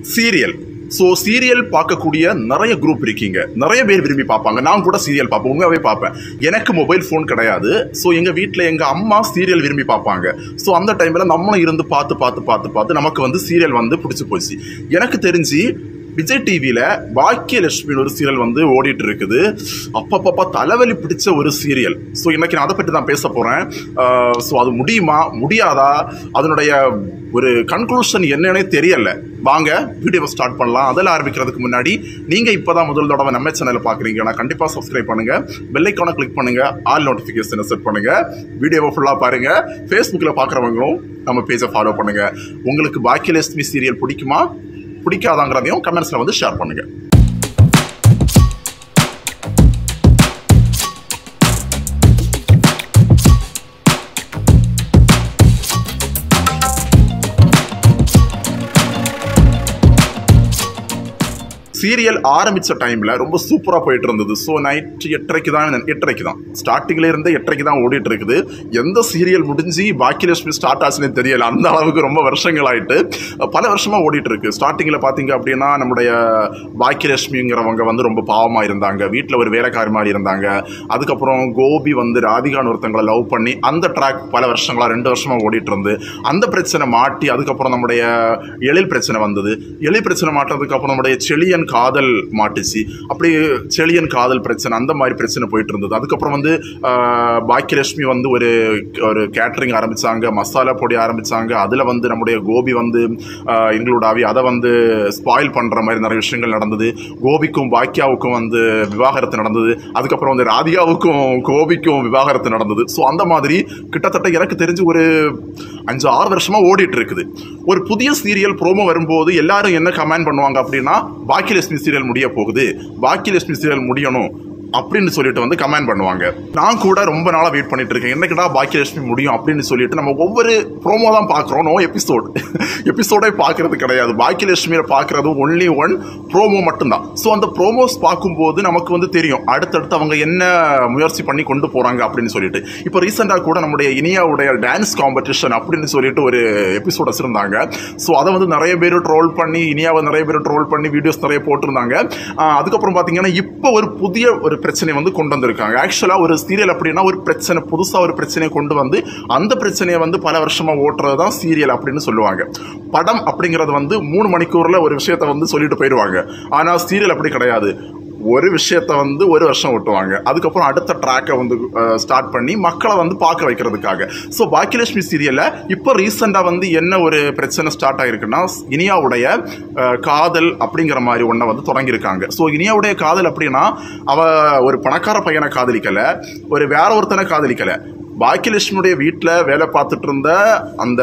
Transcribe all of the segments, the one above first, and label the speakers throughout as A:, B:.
A: Serial. So serial பார்க்கக்கூடிய நிறைய group இருக்கீங்க, நிறைய பேர் விரும்பி பார்ப்பாங்க. நான் கூட சீரியல் பார்ப்பேன், உண்மையாகவே பார்ப்பேன். எனக்கு மொபைல் ஃபோன் கிடையாது. ஸோ எங்கள் வீட்டில் எங்கள் அம்மா சீரியல் விரும்பி பார்ப்பாங்க. ஸோ அந்த டைமில் நம்மளும் இருந்து பார்த்து நமக்கு வந்து சீரியல் வந்து பிடிச்சி போச்சு. எனக்கு தெரிஞ்சு விஜய் டிவியில் பாக்கியலட்சுமின்னு ஒரு சீரியல் வந்து ஓடிட்டு இருக்குது. அப்பப்பப்பா தலைவலி பிடிச்ச ஒரு சீரியல். ஸோ இன்னைக்கு நான் அதை பற்றி தான் பேச போகிறேன். ஸோ அது முடியுமா முடியாதா, அதனுடைய ஒரு கன்க்ளூஷன் என்னன்னே தெரியல. வாங்க வீடியோவை ஸ்டார்ட் பண்ணலாம். அதில் ஆரம்பிக்கிறதுக்கு முன்னாடி நீங்கள் இப்போ தான் முதல் தடவை நம்ம சேனலை பார்க்குறீங்கன்னா கண்டிப்பாக சப்ஸ்கிரைப் பண்ணுங்கள், பெல் ஐக்கானை கிளிக் பண்ணுங்கள், ஆல் நோட்டிஃபிகேஷனை செட் பண்ணுங்கள், வீடியோவை ஃபுல்லாக பாருங்கள். ஃபேஸ்புக்கில் பார்க்குறவங்களும் நம்ம பேஜை ஃபாலோ பண்ணுங்கள். உங்களுக்கு பாக்கியலட்சுமி சீரியல் பிடிக்குமா பிடிக்காதாங்கிறதையும் கமெண்ட்ஸில் வந்து ஷேர் பண்ணுங்கள். சீரியல் ஆரம்பித்த டைமில் ரொம்ப சூப்பராக போயிட்டு இருந்தது. ஸோ நைட் 8:30 தான் ஸ்டார்டிங்கில் இருந்து 8:30 தான் ஓடிட்டு இருக்குது. எந்த சீரியல் முடிஞ்சு பாக்கியலட்சுமி ஸ்டார்ட் ஆச்சுன்னு தெரியல. அந்த அளவுக்கு ரொம்ப வருஷங்கள் ஆகிட்டு பல வருஷமாக ஓடிட்டு இருக்கு. ஸ்டார்டிங்கில் பார்த்தீங்க அப்படின்னா நம்முடைய பாக்கியலட்சுமிங்கிறவங்க வந்து ரொம்ப பாவமாக இருந்தாங்க, வீட்டில் ஒரு வேலைக்காரி மாதிரி இருந்தாங்க. அதுக்கப்புறம் கோபி வந்து ராதிகான்னு ஒருத்தங்களை லவ் பண்ணி அந்த ட்ராக் பல வருஷங்களாக 2 வருஷமாக ஓடிட்டு இருந்து அந்த பிரச்சனை மாட்டி அதுக்கப்புறம் நம்முடைய எழில் பிரச்சனை வந்தது. எழில் பிரச்சனை மாட்டுறதுக்கப்புறம் நம்முடைய செழியன் காதல் மாட்டுச்சு. அப்படி செழியன் காதல் பிரச்சனை அந்த மாதிரி பிரச்சனை போயிட்டு இருந்தது. அதுக்கப்புறம் வந்து பாக்கியலட்சுமி வந்து ஒரு கேட்டரிங் ஆரம்பிச்சாங்க, மசாலா பொடி ஆரம்பிச்சாங்க. அதில் வந்து நம்முடைய கோபி வந்து இன்க்ளூட் ஆகி அதை வந்து ஸ்பாயில் பண்ணுற மாதிரி நிறைய விஷயங்கள் நடந்தது. கோபிக்கும் பாக்கியாவுக்கும் வந்து விவாகரத்து நடந்தது. அதுக்கப்புறம் வந்து ராதிகாவுக்கும் கோபிக்கும் விவாகரத்து நடந்தது. ஸோ அந்த மாதிரி கிட்டத்தட்ட எனக்கு தெரிஞ்சு ஒரு 5-6 வருஷமாக ஓடிட்டு இருக்குது. ஒரு புதிய சீரியல் ப்ரோமோ வரும்போது எல்லாரும் என்ன கமெண்ட் பண்ணுவாங்க அப்படின்னா, பாக்கியலட்சுமி சீரியல் முடிய போகுது, பாக்கியலட்சுமி சீரியல் முடியணும் அப்படின்னு சொல்லிட்டு வந்து கமெண்ட் பண்ணுவாங்க. நான் கூட ரொம்ப நாளாக வெயிட் பண்ணிட்டு இருக்கேன், என்னைக்குடா பாக்கியலட்சுமி முடியும் அப்படின்னு சொல்லிட்டு. நம்ம ஒவ்வொரு ப்ரோமோ தான் பார்க்குறோம், நோ எபிசோடே பார்க்கறது கிடையாது. பாக்கியலட்சுமியை பார்க்கறது ஒன்லி ஒன் ப்ரோமோ மட்டும்தான். ஸோ அந்த ப்ரோமோஸ் பார்க்கும்போது நமக்கு வந்து தெரியும் அடுத்தடுத்து அவங்க என்ன முயற்சி பண்ணி கொண்டு போகிறாங்க அப்படின்னு சொல்லிட்டு. இப்போ ரீசெண்டாக கூட நம்முடைய இனியாவுடைய டான்ஸ் காம்படிஷன் அப்படின்னு சொல்லிட்டு ஒரு எபிசோட் வச்சுருந்தாங்க. ஸோ அதை வந்து நிறைய பேர் ட்ரோல் பண்ணி, இனியாவை நிறைய பேர் ட்ரோல் பண்ணி வீடியோஸ் நிறைய போட்டிருந்தாங்க. அதுக்கப்புறம் பார்த்தீங்கன்னா இப்போ ஒரு புதிய ஒரு பிரச்சனை வந்து கொண்டு வந்திருக்காங்க. ஆக்சுவலாக ஒரு சீரியல் அப்படின்னா ஒரு பிரச்சனை, புதுசாக ஒரு பிரச்சனையை கொண்டு வந்து அந்த பிரச்சனையை வந்து பல வருஷமாக ஓட்டுறது தான் சீரியல் அப்படின்னு சொல்லுவாங்க. படம் அப்படிங்கிறது வந்து 3 மணிக்கூரில் ஒரு விஷயத்தை வந்து சொல்லிட்டு போயிடுவாங்க. ஆனால் சீரியல் அப்படி கிடையாது. ஒரு விஷயத்தை வந்து 1 வருஷம் ஓட்டுவாங்க. அதுக்கப்புறம் அடுத்த ட்ராக்கை வந்து ஸ்டார்ட் பண்ணி மக்களை வந்து பார்க்க வைக்கிறதுக்காக. ஸோ பாக்கியலட்சுமி சீரியலில் இப்போ ரீசெண்டாக வந்து என்ன ஒரு பிரச்சனை ஸ்டார்ட் ஆகிருக்குன்னா, இனியாவுடைய காதல் அப்படிங்கிற மாதிரி ஒன்றை வந்து தொடங்கியிருக்காங்க. ஸோ இனியாவுடைய காதல் அப்படின்னா அவள் ஒரு பணக்கார பையனை காதலிக்கலை, ஒரு வேற ஒருத்தனை காதலிக்கலை. பாக்கியலட்சுமியுடைய வீட்டில் வேலை பார்த்துட்டு இருந்த அந்த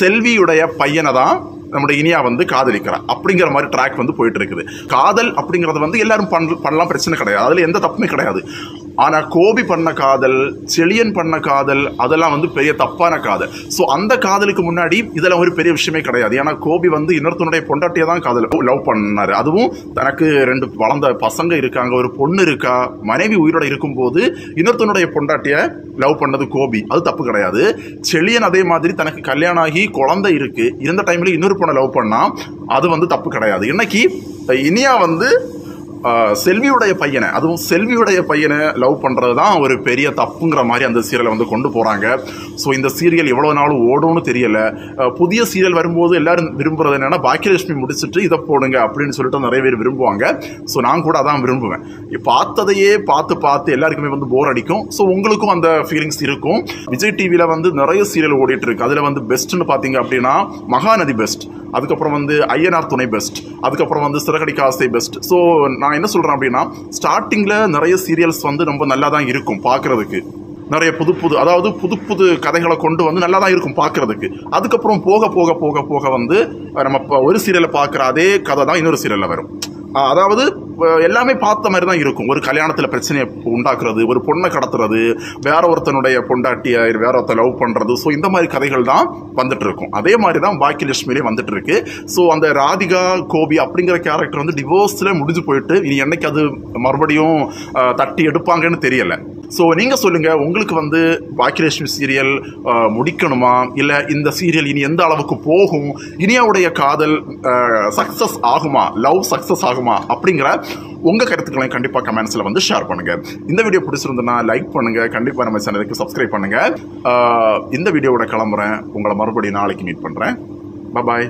A: செல்வியுடைய பையனை தான் நம்முடைய இனியா வந்து காதலிக்கிறான் அப்படிங்கிற மாதிரி ட்ராக் வந்து போயிட்டு இருக்குது. காதல் அப்படிங்கிறது வந்து எல்லாரும் பண்ணலாம், பிரச்சனை கிடையாது, அதில் எந்த தப்புமே கிடையாது. ஆனால் கோபி பண்ண காதல், செழியன் பண்ண காதல் அதெல்லாம் வந்து பெரிய தப்பான காதல். ஸோ அந்த காதலுக்கு முன்னாடி இதெல்லாம் ஒரு பெரிய விஷயமே கிடையாது. ஏன்னா கோபி வந்து இன்னொருத்தனுடைய பொண்டாட்டியை தான் காதல் லவ் பண்ணாரு. அதுவும் தனக்கு 2 வளர்ந்த பசங்க இருக்காங்க, ஒரு பொண்ணு இருக்கா, மனைவி உயிரோட இருக்கும்போது இன்னொருத்தனுடைய பொண்டாட்டியை லவ் பண்ணது கோபி, அது தப்பு கிடையாது. செழியன் அதே மாதிரி தனக்கு கல்யாணம் ஆகி குழந்தை இருக்கு, இருந்த டைம்ல இன்னொரு பொண்ணை லவ் பண்ணா அது வந்து தப்பு கிடையாது. இன்னைக்கு இனியா வந்து செல்வியுடைய பையனை, அதுவும் செல்வியுடைய பையனை லவ் பண்ணுறது தான் ஒரு பெரிய தப்புங்கிற மாதிரி அந்த சீரியலை வந்து கொண்டு போகிறாங்க. ஸோ இந்த சீரியல் எவ்வளோ நாள் ஓடும்னு தெரியல. புதிய சீரியல் வரும்போது எல்லாரும் விரும்புகிறது என்னென்னா, பாக்கியலட்சுமி முடிச்சுட்டு இதை போடுங்க அப்படின்னு சொல்லிட்டு நிறைய பேர் விரும்புவாங்க. ஸோ நான் கூட அதான் விரும்புவேன். பார்த்ததையே பார்த்து எல்லாருக்குமே வந்து போர் அடிக்கும். ஸோ உங்களுக்கும் அந்த ஃபீலிங்ஸ் இருக்கும். விஜய் டிவியில் வந்து நிறைய சீரியல் ஓடிட்டு இருக்கு. அதில் வந்து பெஸ்ட்னு பார்த்தீங்க அப்படின்னா மகாநதி பெஸ்ட், அதுக்கப்புறம் வந்து ஐயனார் துணை பெஸ்ட், அதுக்கப்புறம் வந்து சிறகடிக்க ஆசை பெஸ்ட். ஸோ நான் என்ன சொல்கிறேன் அப்படின்னா, ஸ்டார்டிங்கில் நிறைய சீரியல்ஸ் வந்து ரொம்ப நல்லா தான் இருக்கும் பார்க்குறதுக்கு. நிறைய புது கதைகளை கொண்டு வந்து நல்லா தான் இருக்கும் பார்க்குறதுக்கு. அதுக்கப்புறம் போக வந்து நம்ம ஒரு சீரியலை பார்க்குற அதே கதை தான் இன்னொரு சீரியலில் வரும். அதாவது எல்லாமே பார்த்த மாதிரி தான் இருக்கும். ஒரு கல்யாணத்தில் பிரச்சனையை உண்டாக்குறது, ஒரு பொண்ணை கடத்துறது, வேற ஒருத்தனுடைய பொண்டாட்டியை வேற ஒருத்தர் லவ் பண்ணுறது. ஸோ இந்த மாதிரி கதைகள் தான் வந்துட்டு இருக்கும். அதே மாதிரி தான் பாக்கியலட்சுமியிலே வந்துட்டு இருக்கு. ஸோ அந்த ராதிகா கோபி அப்படிங்கிற கேரக்டர் வந்து டிவோர்ஸில் முடிஞ்சு போயிட்டு இனி என்னைக்கு அது மறுபடியும் தட்டி எடுப்பாங்கன்னு தெரியலை. ஸோ நீங்கள் சொல்லுங்கள், உங்களுக்கு வந்து பாக்கியலட்சுமி சீரியல் முடிக்கணுமா, இல்லை இந்த சீரியல் இனி எந்த அளவுக்கு போகும், இனியாவுடைய காதல் சக்ஸஸ் ஆகுமா, லவ் சக்ஸஸ் ஆகுமா அப்படிங்கிற உங்கள் கருத்துக்களை கண்டிப்பாக கமெண்ட்ஸில் வந்து ஷேர் பண்ணுங்கள். இந்த வீடியோ பிடிச்சிருந்ததுன்னா லைக் பண்ணுங்கள், கண்டிப்பாக நம்ம சேனலுக்கு சப்ஸ்கிரைப் பண்ணுங்கள். இந்த வீடியோவோட கிளம்புறேன். உங்களை மறுபடியும் நாளைக்கு மீட் பண்ணுறேன். பாய்.